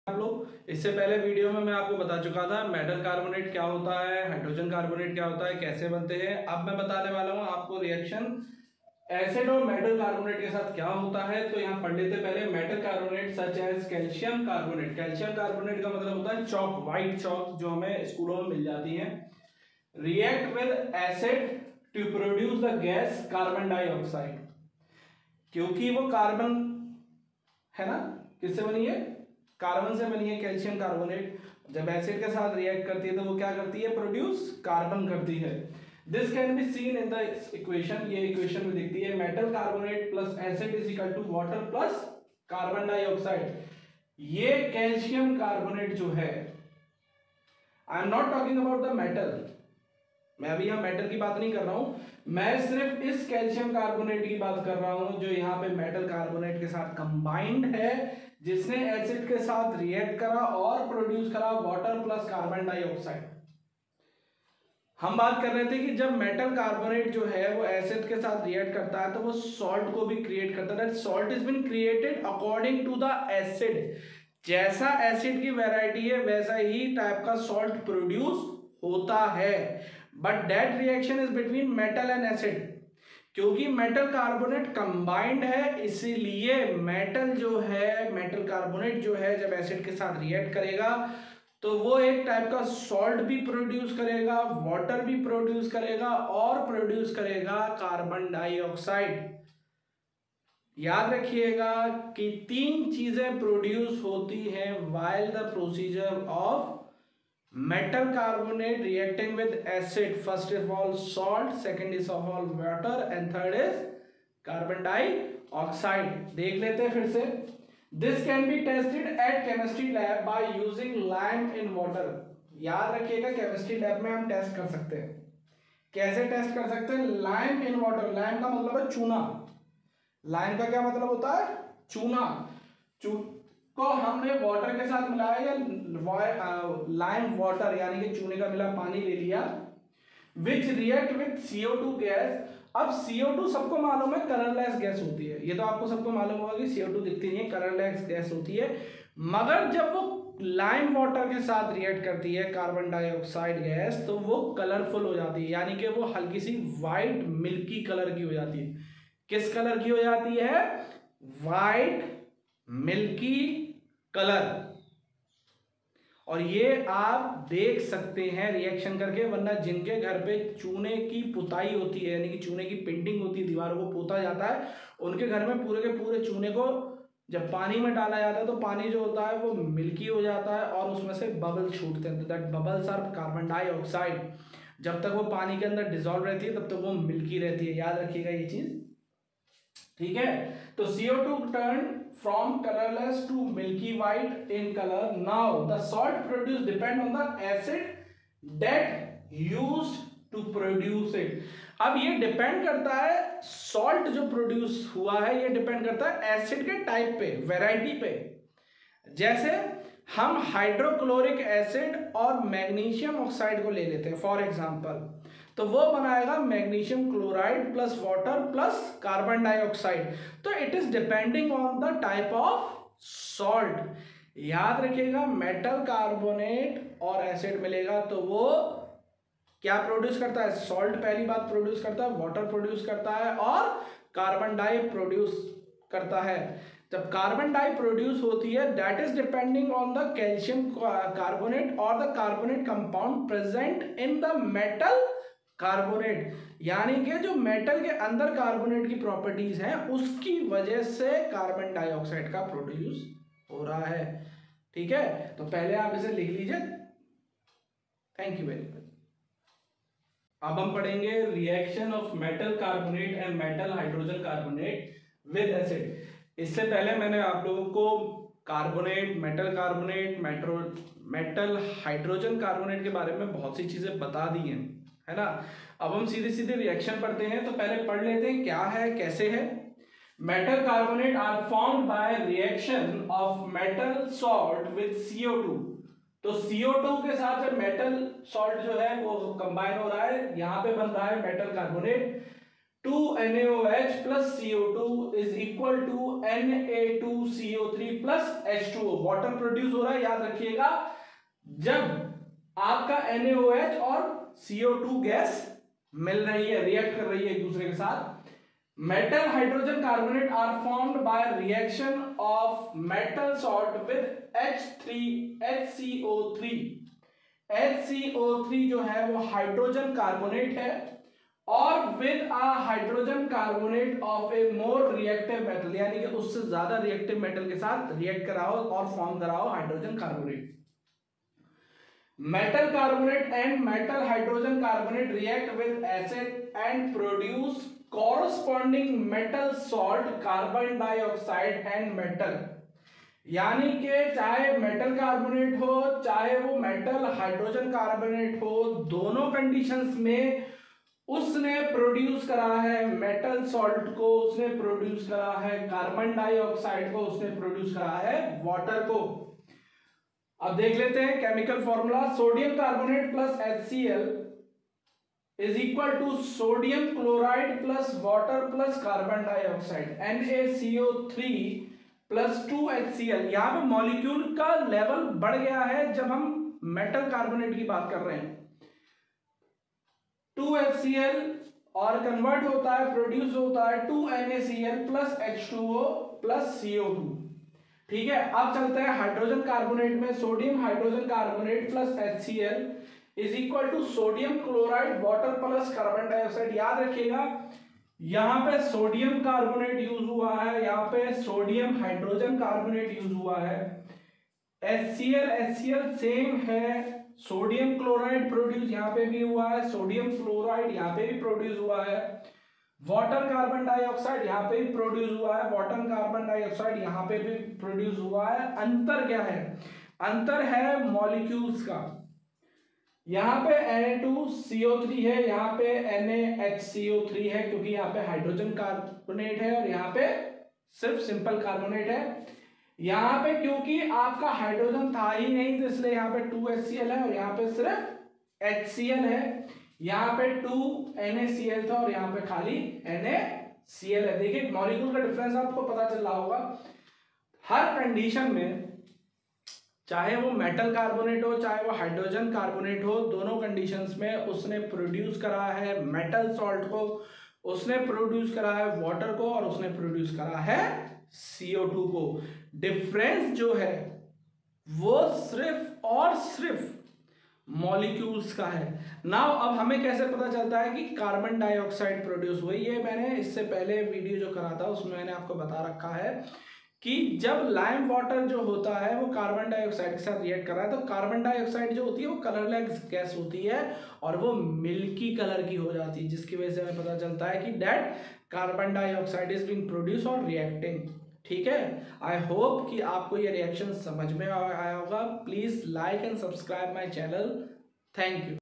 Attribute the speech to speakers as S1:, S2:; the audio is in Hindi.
S1: आप लोग इससे पहले वीडियो में मैं आपको बता चुका था मेटल कार्बोनेट क्या होता है, हाइड्रोजन कार्बोनेट क्या होता है, कैसे बनते हैं। अब मैं बताने वाला हूं आपको रिएक्शन एसिड और मेटल कार्बोनेट के साथ क्या होता है। तो यहाँ पढ़ लेते पहले metal carbonate such as calcium carbonate. Calcium carbonate का मतलब होता है चॉक, व्हाइट चॉक जो हमें स्कूलों में मिल जाती है। React with acid to produce the gas carbon dioxide, क्योंकि वो कार्बन है ना, किससे बनी है? कार्बन से बनी है कैल्शियम कार्बोनेट। जब एसिड के साथ रिएक्ट करती है तो वो क्या करती है? प्रोड्यूस कार्बन करती है। This can be seen in the equation, ये इक्वेशन में दिखती है metal carbonate plus acid is equal to water plus carbon dioxide. ये कैल्शियम कार्बोनेट जो है, I am not talking about the metal, मैं अभी यहाँ मेटल की बात नहीं कर रहा हूं, मैं सिर्फ इस कैल्शियम कार्बोनेट की बात कर रहा हूं जो यहाँ पे मेटल कार्बोनेट के साथ कंबाइंड है, जिसने एसिड के साथ रिएक्ट करा और प्रोड्यूस करा वाटर प्लस कार्बन डाइऑक्साइड। हम बात कर रहे थे कि जब मेटल कार्बोनेट जो है वो एसिड के साथ रिएक्ट करता है तो वो सॉल्ट को भी क्रिएट करता है। Salt is been created according to the acid. जैसा एसिड की वैरायटी है वैसा ही टाइप का सॉल्ट प्रोड्यूस होता है। But that reaction is between metal and acid. क्योंकि मेटल कार्बोनेट कंबाइंड है, इसीलिए मेटल जो है, मेटल कार्बोनेट जो है जब एसिड के साथ रिएक्ट करेगा तो वो एक टाइप का सॉल्ट भी प्रोड्यूस करेगा, वाटर भी प्रोड्यूस करेगा और प्रोड्यूस करेगा कार्बन डाइऑक्साइड। याद रखिएगा कि तीन चीजें प्रोड्यूस होती हैं while the procedure of metal carbonate reacting with acid. First of all salt, second is of all water and third is carbon dioxide. देख लेते हैं फिर से। This can be tested at chemistry lab by using lime in water. याद रखिएगा केमिस्ट्री लैब में हम टेस्ट कर सकते हैं। कैसे टेस्ट कर सकते हैं? Lime in water. लाइम का मतलब है चूना। लाइम का क्या मतलब होता है? चूना। को हमने वाटर के साथ मिलाया या लाइम वाटर यानी कि चूने का मिला पानी ले लिया, विच रिएक्ट विथ CO2 गैस। अब CO2 सबको मालूम है कलरलेस गैस होती है, ये तो आपको सबको मालूम होगा कि CO2 दिखती नहीं है, कलरलेस गैस होती है। मगर जब वो लाइम वाटर के साथ रिएक्ट करती है कार्बन डाइऑक्साइड गैस तो वो कलरफुल हो जाती है, यानी कि वो हल्की सी व्हाइट मिल्की कलर की हो जाती है। किस कलर की हो जाती है? White milky colour. और ये आप देख सकते हैं रिएक्शन करके, वरना जिनके घर पे चूने की पुताई होती है यानी कि चूने की पेंटिंग होती है, दीवारों को पोता जाता है, उनके घर में पूरे के पूरे चूने को जब पानी में डाला जाता है तो पानी जो होता है वो मिल्की हो जाता है और उसमें से बबल छूटते हैं। That bubbles are carbon dioxide. जब तक वो पानी के अंदर डिजोल्व रहती है तब तक वो मिल्की रहती है। याद रखिएगा ये चीज, ठीक है। तो CO2 turn from colorless to milky white in color. Now the salt produced depend on the acid that used to produce it. अब ये डिपेंड करता है, सॉल्ट जो प्रोड्यूस हुआ है ये डिपेंड करता है एसिड के टाइप पे, वैरायटी पे। जैसे हम हाइड्रोक्लोरिक एसिड और मैग्नीशियम ऑक्साइड को ले लेते हैं फॉर एग्जांपल, तो वो बनाएगा magnesium chloride plus water plus carbon dioxide. तो it is depending on the type of salt. याद रखिएगा मेटल कार्बोनेट और एसिड मिलेगा तो वो क्या प्रोड्यूस करता है? सॉल्ट पहली बात प्रोड्यूस करता है, वाटर प्रोड्यूस करता है और कार्बन डाई प्रोड्यूस करता है। जब कार्बन डाई प्रोड्यूस होती है that is depending on the calcium carbonate और the carbonate compound present in the metal carbonate. यानी कि जो मेटल के अंदर कार्बोनेट की प्रॉपर्टीज हैं उसकी वजह से कार्बन डाइऑक्साइड का प्रोड्यूस हो रहा है। ठीक है, तो पहले आप इसे लिख लीजिए। Thank you very much. अब हम पढ़ेंगे reaction of metal carbonate and metal hydrogen carbonate with acid. इससे पहले मैंने आप लोगों को carbonate, metal carbonate, metal hydrogen carbonate के बारे में बहुत सी चीजें बता दी हैं, है ना। अब हम सीधे सीधे रिएक्शन पढ़ते हैं, तो पहले पढ़ लेते हैं क्या है कैसे है। Metal carbonate are formed by reaction of metal salt with CO2। तो CO2 के साथ जब मेटल सॉल्ट जो है वो कंबाइन हो रहा है, यहां पे बन रहा है metal carbonate 2NaOH plus CO2 is equal to Na2CO3 plus H2O. Water produce हो रहा है, याद रखिएगा, जब आपका NaOH और CO2 गैस मिल रही है, रिएक्ट कर रही है एक दूसरे के साथ. Metal hydrogen carbonate are formed by reaction of metal salt with HCO3. HCO3 जो है वो हाइड्रोजन कार्बोनेट है और with a hydrogen carbonate of A more reactive metal, यानी कि उससे ज्यादा रिएक्टिव मेटल के साथ रिएक्ट कराओ और फॉर्म कराओ hydrogen carbonate. Metal carbonate and metal hydrogen carbonate react with acid and produce corresponding metal salt, carbon dioxide and metal. यानी कि चाहे मेटल कार्बोनेट हो चाहे वो मेटल हाइड्रोजन कार्बोनेट हो, दोनों कंडीशंस में उसने प्रोड्यूस करा है मेटल सॉल्ट को, उसने प्रोड्यूस करा है कार्बन डाइऑक्साइड को, उसने प्रोड्यूस करा है वाटर को. अब देख लेते हैं chemical formula. Sodium carbonate plus HCl is equal to sodium chloride plus water plus carbon dioxide, NaCO3 plus 2HCl. यहां पे मॉलिक्यूल का लेवल बढ़ गया है जब हम मेटल कार्बोनेट की बात कर रहे हैं. 2HCl और कन्वर्ट होता है, प्रोड्यूस होता है 2NaCl plus H2O plus CO2. ठीक है. अब चलते हैं हाइड्रोजन कार्बोनेट में. Sodium hydrogen carbonate plus HCl is equal to sodium chloride water plus carbon dioxide. याद रखिएगा यहां पे सोडियम कार्बोनेट यूज हुआ है, यहां पे सोडियम हाइड्रोजन कार्बोनेट यूज हुआ है. HCl सेम है. सोडियम क्लोराइड प्रोड्यूस यहां पे भी हुआ है, सोडियम फ्लोराइड यहां पे भी प्रोड्यूस हुआ है, वाटर कार्बन डाइऑक्साइड यहां पे भी प्रोड्यूस हुआ है, वाटर कार्बन डाइऑक्साइड यहां पे भी प्रोड्यूस हुआ है. अंतर क्या है? अंतर है मॉलिक्यूल्स का. यहां पे Na2CO3 है, यहां पे NaHCO3 है क्योंकि यहां पे हाइड्रोजन कार्बोनेट है और यहां पे सिर्फ सिंपल कार्बोनेट है. यहां पे क्योंकि आपका हाइड्रोजन था ही नहीं तो इसलिए यहां पे 2HCl है और यहां पे सिर्फ HCl है. यहां पे 2NaCl था और यहां पे खाली NaCl है. देखिए मॉलिक्यूल का डिफरेंस आपको पता चल रहा होगा. हर कंडीशन में चाहे वो मेटल कार्बोनेट हो चाहे वो हाइड्रोजन कार्बोनेट हो, दोनों कंडीशंस में उसने प्रोड्यूस करा है मेटल सॉल्ट को, उसने प्रोड्यूस करा है वाटर को और उसने प्रोड्यूस करा है CO2 को. डिफरेंस जो है वो सिर्फ और सिर्फ मॉलिक्यूल्स का है. नाउ अब हमें कैसे पता चलता है कि कार्बन डाइऑक्साइड प्रोड्यूस हुई? ये मैंने इससे पहले वीडियो जो करा था उसमें मैंने आपको बता रखा है कि जब लाइम वाटर जो होता है वो कार्बन डाइऑक्साइड के साथ रिएक्ट कर रहा है तो कार्बन डाइऑक्साइड जो होती है वो कलरलेस गैस होती है और वो मिल्की कलर की हो जाती है, जिसकी वजह से हमें पता चलता है कि that carbon dioxide is being produce और रिएक्टिंग. ठीक है. आई होप कि आपको ये रिएक्शन समझ में आया होगा. Please like and subscribe my channel. Thank you.